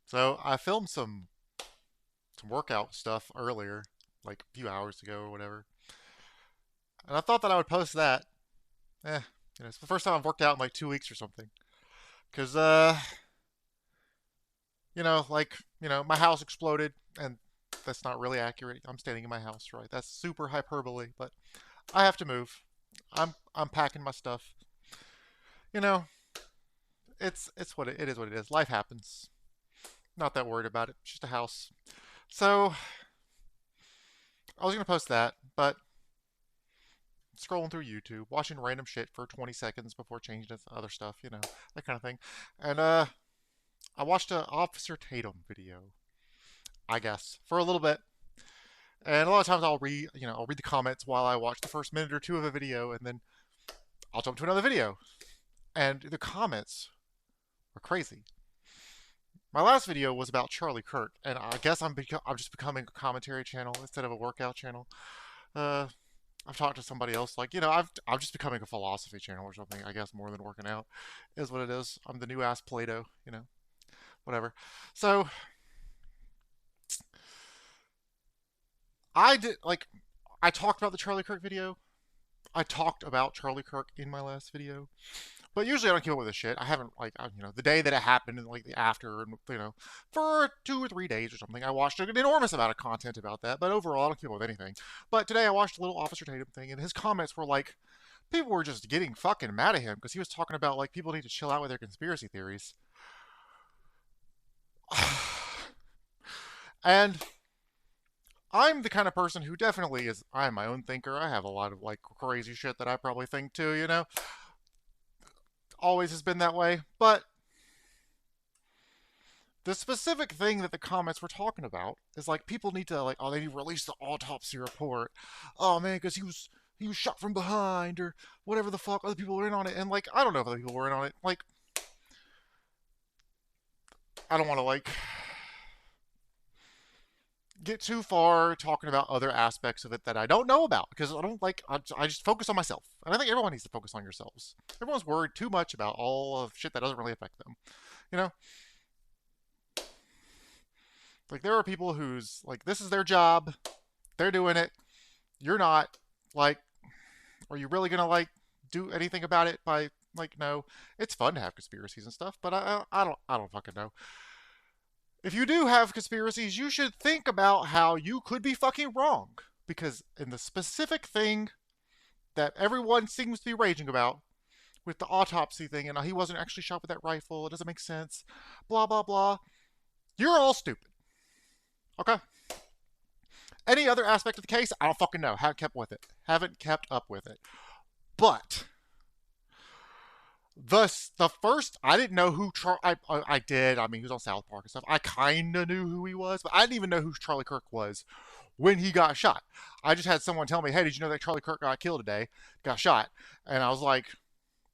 So I filmed some workout stuff earlier, like a few hours ago or whatever, and I thought that I would post that. Eh, it's the first time I've worked out in like 2 weeks or something. Cause my house exploded, and that's not really accurate. I'm standing in my house, right? That's super hyperbole, but I have to move. I'm packing my stuff. You know, it's it is what it is. Life happens. Not that worried about it. It's just a house. So I was gonna post that, but scrolling through YouTube, watching random shit for 20 seconds before changing to other stuff, that kind of thing. And I watched a Officer Tatum video, I guess, for a little bit. And a lot of times I'll read the comments while I watch the first minute or two of a video, and then I'll jump to another video. And the comments were crazy. My last video was about Charlie Kirk, and I guess I'm just becoming a commentary channel instead of a workout channel. Uh, I've talked to somebody else, like, I'm just becoming a philosophy channel or something, I guess, more than working out is what it is. I'm the new ass Plato, whatever. So I did, like, I talked about the Charlie Kirk video. I talked about Charlie Kirk in my last video. But usually I don't keep up with this shit. I haven't, like, the day that it happened and, like, the after, and, for 2 or 3 days or something, I watched an enormous amount of content about that. But overall, I don't keep up with anything. But today I watched a little Officer Tatum thing, and his comments were like, people were just getting fucking mad at him because he was talking about, like, people need to chill out with their conspiracy theories. And I'm the kind of person who definitely is, I'm my own thinker. I have a lot of, like, crazy shit that I probably think too. Always has been that way. But the specific thing that the comments were talking about is, like, people need to, like, oh, they need to release the autopsy report. Oh man, because he was shot from behind, or whatever the fuck. Other people were in on it, and, like, I don't know if other people were in on it. Like, I don't want to, like, get too far talking about other aspects of it that I don't know about, because I don't, like, I just focus on myself, and I think everyone needs to focus on yourselves. Everyone's worried too much about all of shit that doesn't really affect them. You know, like, there are people who's like, this is their job, they're doing it, you're not. Like, are you really gonna, like, do anything about it by, like, no? It's fun to have conspiracies and stuff, but I don't fucking know. If you do have conspiracies, you should think about how you could be fucking wrong. Because in the specific thing that everyone seems to be raging about, with the autopsy thing, and he wasn't actually shot with that rifle, it doesn't make sense, blah, blah, blah, you're all stupid. Okay? Any other aspect of the case, I don't fucking know. Haven't kept with it. Haven't kept up with it. But the first, I didn't know who I did. I mean, he was on South Park and stuff. I kind of knew who he was, but I didn't even know who Charlie Kirk was when he got shot. I just had someone tell me, "Hey, did you know that Charlie Kirk got killed today? Got shot?" And I was like,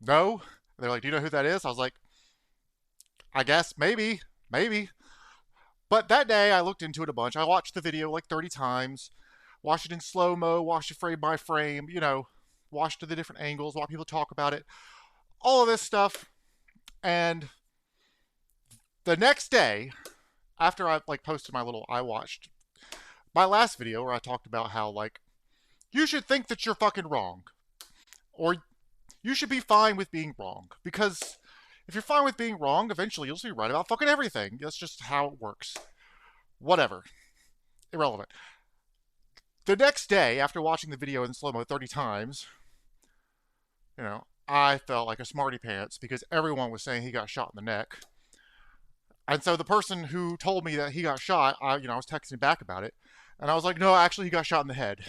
"No." They're like, "Do you know who that is?" I was like, "I guess maybe." But that day, I looked into it a bunch. I watched the video like 30 times, watched it in slow mo, watched it frame by frame. Watched the different angles, watched people talk about it, all of this stuff. And the next day, after I, like, posted I watched my last video where I talked about how, like, you should think that you're fucking wrong, or you should be fine with being wrong, because if you're fine with being wrong, eventually you'll be right about fucking everything. That's just how it works. Whatever, irrelevant. The next day, after watching the video in slow mo 30 times, I felt like a smarty pants because everyone was saying he got shot in the neck. And so the person who told me that he got shot, I was texting back about it, and I was like, no, actually, he got shot in the head.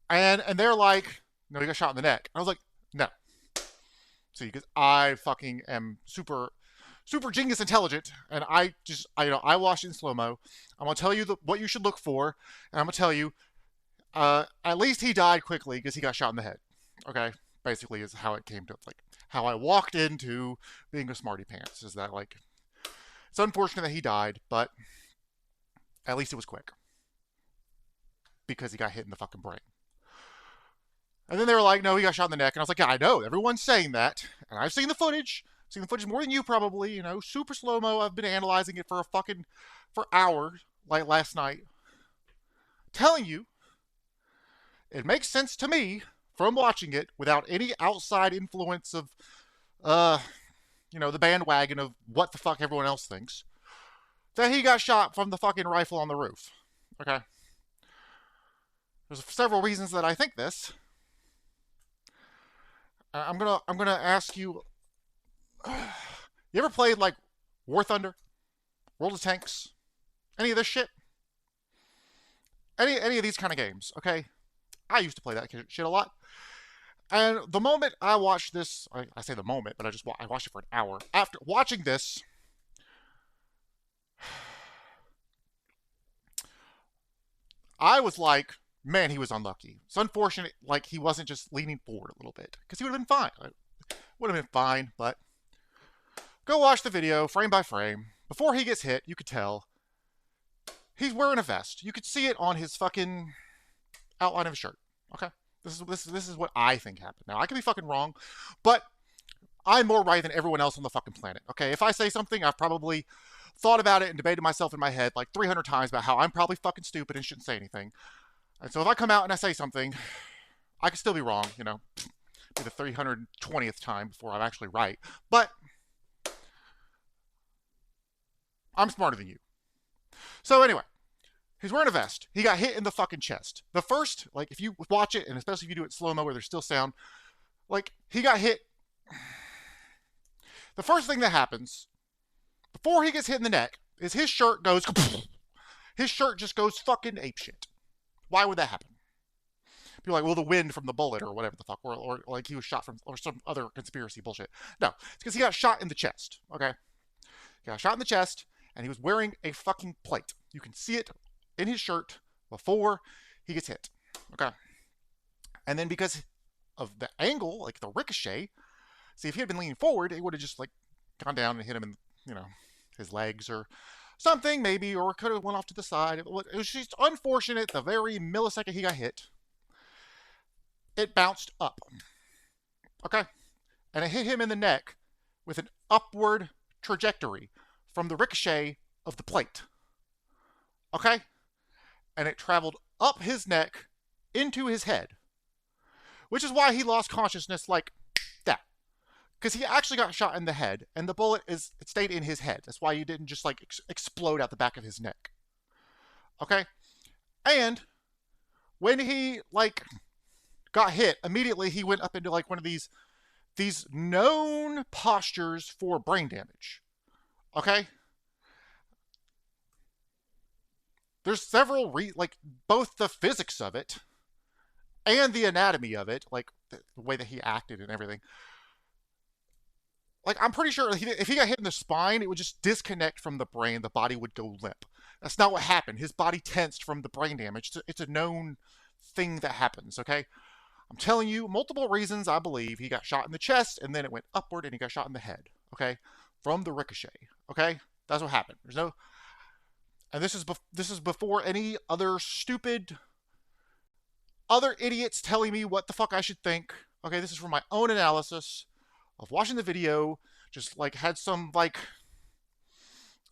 And they're like, no, he got shot in the neck. And I was like, no. See, because I fucking am super, super genius intelligent, and I watched it in slow mo. I'm gonna tell you what you should look for, and I'm gonna tell you, at least he died quickly because he got shot in the head. Okay, basically is how it came to, like, how I walked into being a smarty pants. Is that, like, it's unfortunate that he died, but at least it was quick because he got hit in the fucking brain. And then they were like, no, he got shot in the neck. And I was like, yeah, I know. Everyone's saying that. And I've seen the footage. Seen the footage more than you probably. Super slow mo. I've been analyzing it for hours, like last night. Telling you, it makes sense to me from watching it without any outside influence of, uh, the bandwagon of what the fuck everyone else thinks, that he got shot from the fucking rifle on the roof. Okay. There's several reasons that I think this. I'm gonna ask you. You ever played like War Thunder, World of Tanks, any of this shit? Any of these kind of games? Okay, I used to play that shit a lot. And the moment I watched this, I say the moment, but I watched it for an hour. After watching this, I was like, man, he was unlucky. It's unfortunate, like he wasn't just leaning forward a little bit, because he would have been fine. Would have been fine, but go watch the video frame by frame. Before he gets hit, you could tell he's wearing a vest. You could see it on his fucking outline of his shirt. Okay, this is what I think happened. Now I could be fucking wrong, but I'm more right than everyone else on the fucking planet. Okay, if I say something, I've probably thought about it and debated myself in my head like 300 times about how I'm probably fucking stupid and shouldn't say anything. And so if I come out and I say something, I could still be wrong. Be the 320th time before I'm actually right. But I'm smarter than you. So anyway, he's wearing a vest. He got hit in the fucking chest. The first, like, if you watch it, and especially if you do it slow-mo where there's still sound, like, he got hit. The first thing that happens, before he gets hit in the neck, is his shirt goes, his shirt just goes fucking apeshit. Why would that happen? People are like, well, the wind from the bullet or whatever the fuck, or like he was shot from, or some other conspiracy bullshit. No, it's because he got shot in the chest, okay? He got shot in the chest, and he was wearing a fucking plate. You can see it in his shirt before he gets hit, okay? And then because of the angle, like the ricochet, see, if he had been leaning forward, it would have just like gone down and hit him in, his legs or something maybe, or could have went off to the side. It was just unfortunate. The very millisecond he got hit, it bounced up, okay? And it hit him in the neck with an upward trajectory from the ricochet of the plate, okay? And it traveled up his neck into his head, which is why he lost consciousness like that. Because he actually got shot in the head, and the bullet it stayed in his head. That's why he didn't just like explode out the back of his neck. Okay? And when he like got hit, immediately he went up into like one of these known postures for brain damage. Okay? There's several like both the physics of it and the anatomy of it, like the way that he acted and everything. Like, I'm pretty sure if he got hit in the spine, it would just disconnect from the brain. The body would go limp. That's not what happened. His body tensed from the brain damage. It's a known thing that happens, okay? I'm telling you, multiple reasons I believe he got shot in the chest, and then it went upward, and he got shot in the head, okay? From the ricochet, okay? That's what happened. There's no... And this is before any other stupid... other idiots telling me what the fuck I should think. Okay, this is from my own analysis of watching the video, just like had some like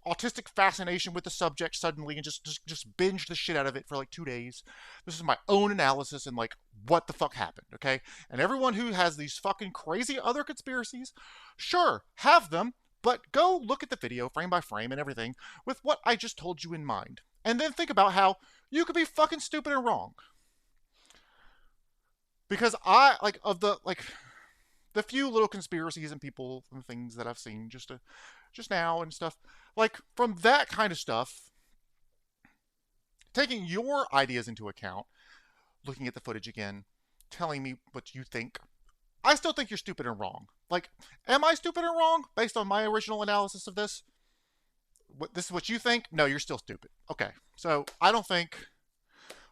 autistic fascination with the subject suddenly and just binged the shit out of it for like 2 days. This is my own analysis and like what the fuck happened, okay? And everyone who has these fucking crazy other conspiracies, sure, have them, but go look at the video frame by frame and everything with what I just told you in mind. And then think about how you could be fucking stupid and wrong. Because I, like, of the, like, the few little conspiracies and people and things that I've seen just now and stuff, like, from that kind of stuff, taking your ideas into account, looking at the footage again, telling me what you think, I still think you're stupid and wrong. Like, am I stupid and wrong based on my original analysis of this? This is what you think? No, you're still stupid. Okay, so I don't think,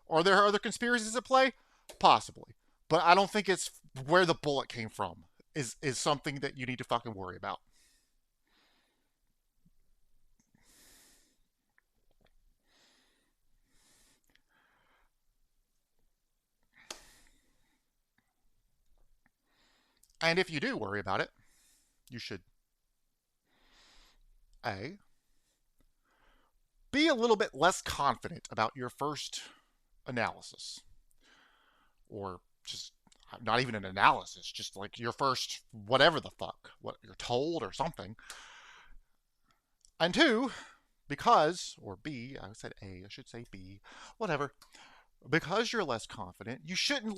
are there other conspiracies at play? Possibly. But I don't think it's where the bullet came from is something that you need to fucking worry about. And if you do worry about it, you should A, be a little bit less confident about your first analysis, or just not even an analysis, just like your first whatever the fuck, what you're told or something. And two, because, or B, I said A, I should say B, whatever. Because you're less confident, you shouldn't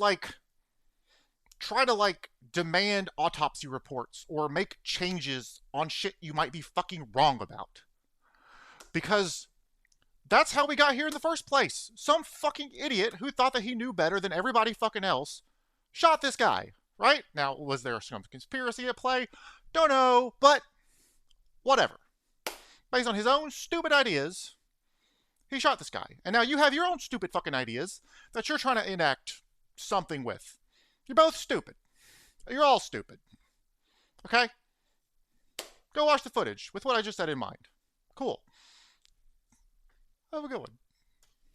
try to demand autopsy reports or make changes on shit you might be fucking wrong about. Because that's how we got here in the first place. Some fucking idiot who thought that he knew better than everybody fucking else shot this guy, right? Now, was there some conspiracy at play? Don't know, but whatever. Based on his own stupid ideas, he shot this guy. And now you have your own stupid fucking ideas that you're trying to enact something with. You're both stupid. You're all stupid. Okay? Go watch the footage with what I just said in mind. Cool. Have a good one.